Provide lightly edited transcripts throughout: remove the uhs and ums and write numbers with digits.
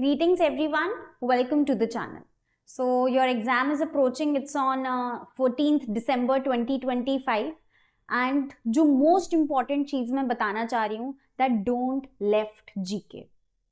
Greetings everyone, welcome to the channel. So your exam is approaching, it's on 14th December 2025 and जो most important चीज मैं बताना चाह रही हूँ that don't left GK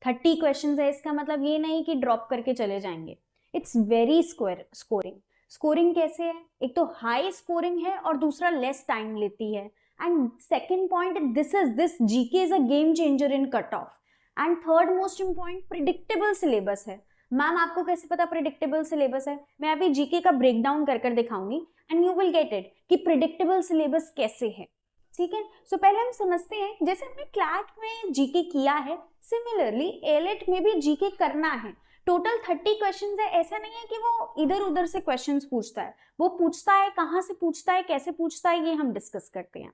30 questions है, इसका मतलब ये नहीं कि ड्रॉप करके चले जाएंगे. It's very स्कोरिंग कैसे है? एक तो हाई स्कोरिंग है और दूसरा लेस टाइम लेती है. And second point, this GK is a game changer in cut off. And third most important, predictable syllabus है. मैम आपको कैसे पता प्रिडिक्टेबल सिलेबस है? मैं अभी जीके का ब्रेकडाउन कर दिखाऊंगी and you will get it कि प्रिडिक्टेबल सिलेबस कैसे है. ठीक है, सो पहले हम समझते हैं. जैसे हमने क्लैट में जीके किया है, सिमिलरली एलेट में भी जीके करना है. टोटल 30 क्वेश्चंस है. ऐसा नहीं है कि वो इधर उधर से क्वेश्चंस पूछता है. वो पूछता है, कहाँ से पूछता है, कैसे पूछता है, ये हम डिस्कस करते हैं.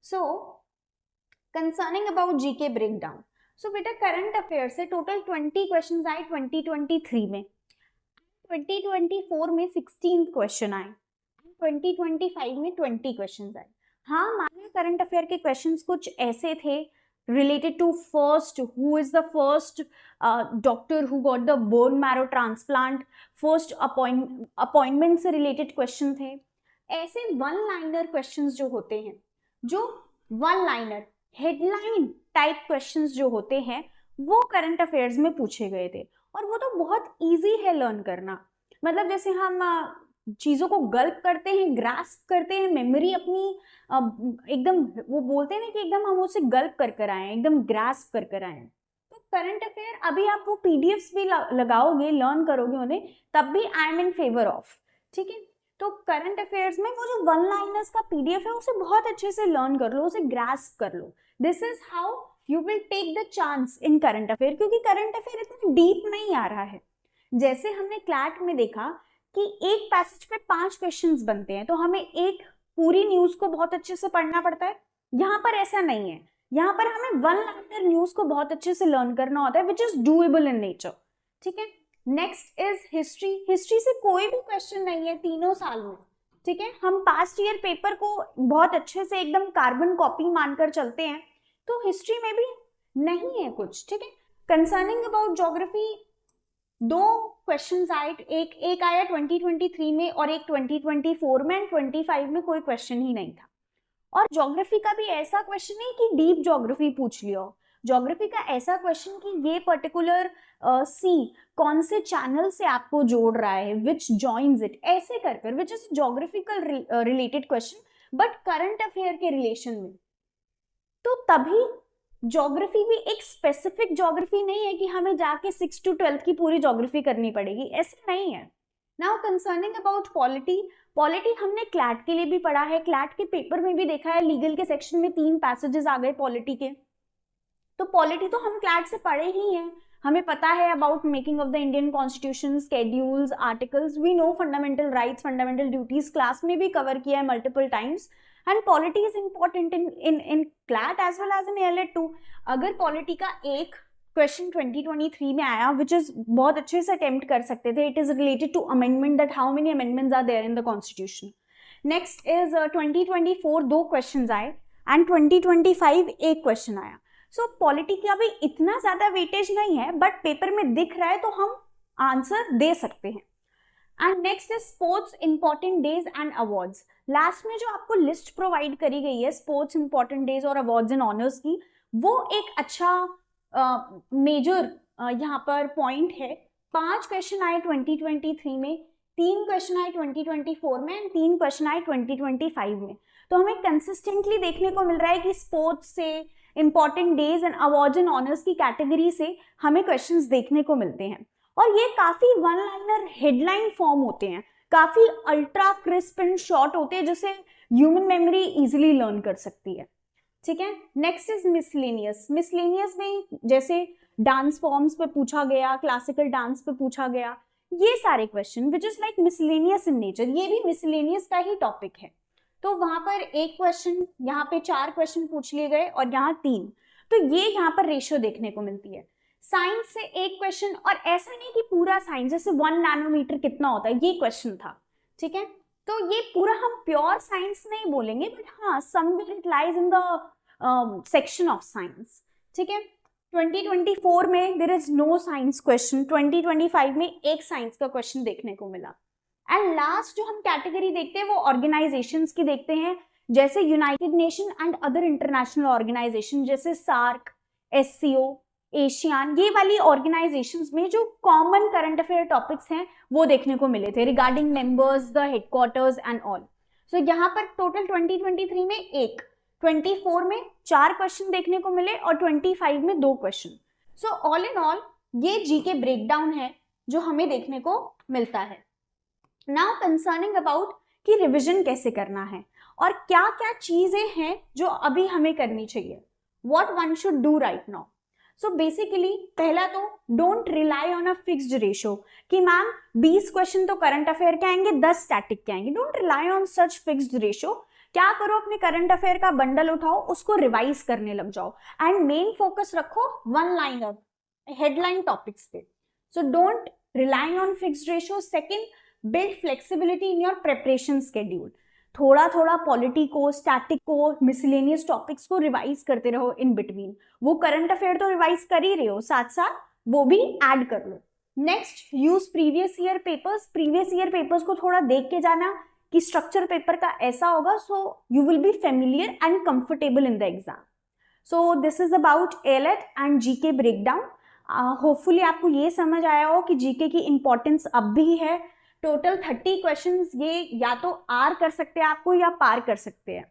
सो कंसर्निंग अबाउट जीके ब्रेकडाउन, सो बेटा करंट अफेयर से टोटल 20 क्वेश्चंस आए 2023 में. 2024 में 16 क्वेश्चन आए. 2025 में 20 क्वेश्चंस आए. हाँ मानिए करंट अफेयर के क्वेश्चंस कुछ ऐसे थे related to first, who is the first doctor who got the bone marrow transplant, first appointment से related question थे. ऐसे वन लाइनर क्वेश्चंस जो होते हैं, जो one liner headline type questions जो होते हैं, वो करंट अफेयर्स में पूछे गए थे. और वो तो बहुत इजी है लर्न करना. मतलब जैसे हम चीजों को गल्प करते हैं, ग्रास्प करते हैं, मेमोरी अपनी एकदम, वो बोलते हैं ना कि एकदम हम उसे गल्प कर आए, एकदम ग्रास्प कर आए. तो करंट अफेयर अभी आप वो पीडीएफ्स भी लगाओगे, लर्न करोगे उन्हें, तब भी I am in favour of. ठीक है, तो करंट अफेयर्स में वो जो वन लाइनर्स का पीडीएफ है उसे बहुत अच्छे से लर्न कर लो, उसे ग्रास्प कर लो. This is how you will take the chance in current affair, क्योंकि करंट अफेयर इतना डीप नहीं आ रहा है. जैसे हमने क्लैट में देखा कि एक पैसेज पे 5 क्वेश्चंस बनते हैं, तो हमें एक पूरी न्यूज को बहुत अच्छे से पढ़ना पड़ता है. यहाँ पर ऐसा नहीं है. यहाँ पर हमें वन लाइनर न्यूज को बहुत अच्छे से लर्न करना होता है, which is doable in nature. ठीक है, नेक्स्ट इज हिस्ट्री. हिस्ट्री से कोई भी क्वेश्चन नहीं है तीनों साल में. ठीक है, हम पास्ट ईयर पेपर को बहुत अच्छे से एकदम कार्बन कॉपी मानकर चलते हैं, तो हिस्ट्री में भी नहीं है कुछ. ठीक है, कंसर्निंग अबाउट ज्योग्राफी 2 क्वेश्चंस आए. एक आया 2023 में और एक 2024 में. एंड 25 में कोई क्वेश्चन ही नहीं था. और ज्योग्राफी का भी ऐसा क्वेश्चन नहीं कि डीप ज्योग्राफी पूछ लिया हो. ज्योग्राफी का ऐसा क्वेश्चन कि ये पर्टिकुलर सी कौन से चैनल से आपको जोड़ रहा है, विच जॉइंस इट, ऐसे कर which is geographical related question, but current affair के रिलेशन में. तो तभी ज्योग्राफी भी एक स्पेसिफिक ज्योग्राफी नहीं है कि हमें जाके 6 to 12 की पूरी ज्योग्राफी करनी पड़ेगी, ऐसे नहीं है. Now concerning about polity, polity हमने क्लैट के लिए भी पढ़ा है, क्लैट के पेपर में भी देखा है. लीगल के सेक्शन में 3 पैसेजेस आ गए पॉलिटी के. तो पॉलिटी तो हम क्लैट से पढ़े ही हैं. हमें पता है about making of the Indian constitution, schedules, articles. We know fundamental rights, fundamental duties, class में भी कवर किया है multiple times. And polity is important in CLAT as well as in AILET too. अगर पॉलिटी का एक question 2023 में आया, which is बहुत अच्छे से अटेम्प्ट कर सकते थे, it is related to amendment, that how many amendments are there in the constitution. Next is 2024 2 question आए एंड 2025 एक क्वेश्चन आया. सो पॉलिटी का भी इतना ज्यादा वेटेज नहीं है, बट पेपर में दिख रहा है तो हम आंसर दे सकते हैं. And next is sports important days and awards. Last में जो आपको लिस्ट प्रोवाइड करी गई है स्पोर्ट्स इंपॉर्टेंट डेज और अवार्ड्स एंड ऑनर्स की, वो एक अच्छा मेजर यहाँ पर पॉइंट है. 5 क्वेश्चन आए 2023 में, 3 क्वेश्चन आए 2024 में एंड 3 क्वेश्चन आए 2025 में. तो हमें कंसिस्टेंटली देखने को मिल रहा है कि स्पोर्ट्स से, important days and awards and honours की कैटेगरी से हमें क्वेश्चंस देखने को मिलते हैं. और ये काफी वन लाइनर हेडलाइन फॉर्म होते हैं, काफी अल्ट्रा क्रिस्प एंड शॉर्ट होते हैं, जिसे ह्यूमन मेमोरी इजीली लर्न कर सकती है. ठीक है, नेक्स्ट इज मिसलेनियस. मिसलेनियस में जैसे डांस फॉर्म्स पे पूछा गया, क्लासिकल डांस पे पूछा गया, ये सारे question which is like miscellaneous in nature, ये भी मिसलेनियस का ही टॉपिक है. तो वहां पर एक क्वेश्चन, यहाँ पे 4 क्वेश्चन पूछ लिए गए और यहाँ 3. तो ये यहाँ पर रेशियो देखने को मिलती है. साइंस से एक क्वेश्चन, और ऐसा नहीं कि पूरा साइंस, जैसे 1 नैनोमीटर कितना होता है, ये क्वेश्चन था. ठीक है, तो ये पूरा हम प्योर साइंस नहीं बोलेंगे, बट हाँ somewhere it lies in the section of science. ठीक है, 2024 में there is no science question, 2025 में एक साइंस का क्वेश्चन देखने को मिला। एंड लास्ट जो हम कैटेगरी देखते हैं वो ऑर्गेनाइजेशंस की देखते हैं, जैसे united nation and other international organisation जैसे सार्क, एससीओ, एशियान, ये वाली ऑर्गेनाइजेशंस में जो कॉमन करंट अफेयर टॉपिक्स हैं वो देखने को मिले थे regarding members, the headquarters and all. So यहाँ पर टोटल 2023 में एक, 24 में 4 क्वेश्चन देखने को मिले और 25 में 2 question. So all in all ये जीके ब्रेकडाउन है जो हमें देखने को मिलता है। नाउ कंसर्निंग अबाउट कि रिविजन कैसे करना है और क्या क्या चीजें हैं जो अभी हमें करनी चाहिए, what one should do right now. So basically पहला तो don't rely on a fixed ratio कि मैम 20 क्वेश्चन तो करंट अफेयर के आएंगे, 10 स्टैटिक के आएंगे। Don't rely on such fixed ratio. क्या करो, अपने करंट अफेयर का बंडल उठाओ, उसको रिवाइज करने लग जाओ एंड मेन फोकस रखो वन लाइनर हेडलाइन टॉपिक्स पे। So don't rely on fixed ratio. Second, build flexibility in your preparation schedule. थोड़ा थोड़ा पॉलिटी को, स्टैटिक को, मिसलेनियस टॉपिक्स को रिवाइज करते रहो इन बिटवीन। वो करंट अफेयर तो रिवाइज कर ही रहे हो, साथ साथ वो भी ऐड कर लो। Next, use previous year papers. Previous year papers को थोड़ा देख के जाना कि स्ट्रक्चर पेपर का ऐसा होगा, so you will be familiar and comfortable in the exam. So this is about AILET and GK breakdown. Hopefully आपको ये समझ आया हो कि जीके की इंपॉर्टेंस अब भी है। टोटल 30 क्वेश्चंस ये या तो आर कर सकते हैं आपको या पार कर सकते हैं,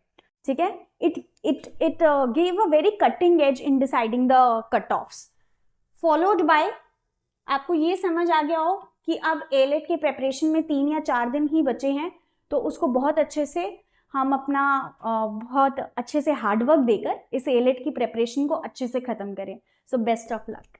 ठीक है। It give a very cutting edge in deciding the cut offs, followed by आपको ये समझ आ गया हो कि अब एलेट के प्रेपरेशन में 3 या 4 दिन ही बचे हैं, तो उसको बहुत अच्छे से हम अपना बहुत अच्छे से हार्डवर्क देकर इस एलेट की प्रेपरेशन को अच्छे से खत्म करें। So best of luck.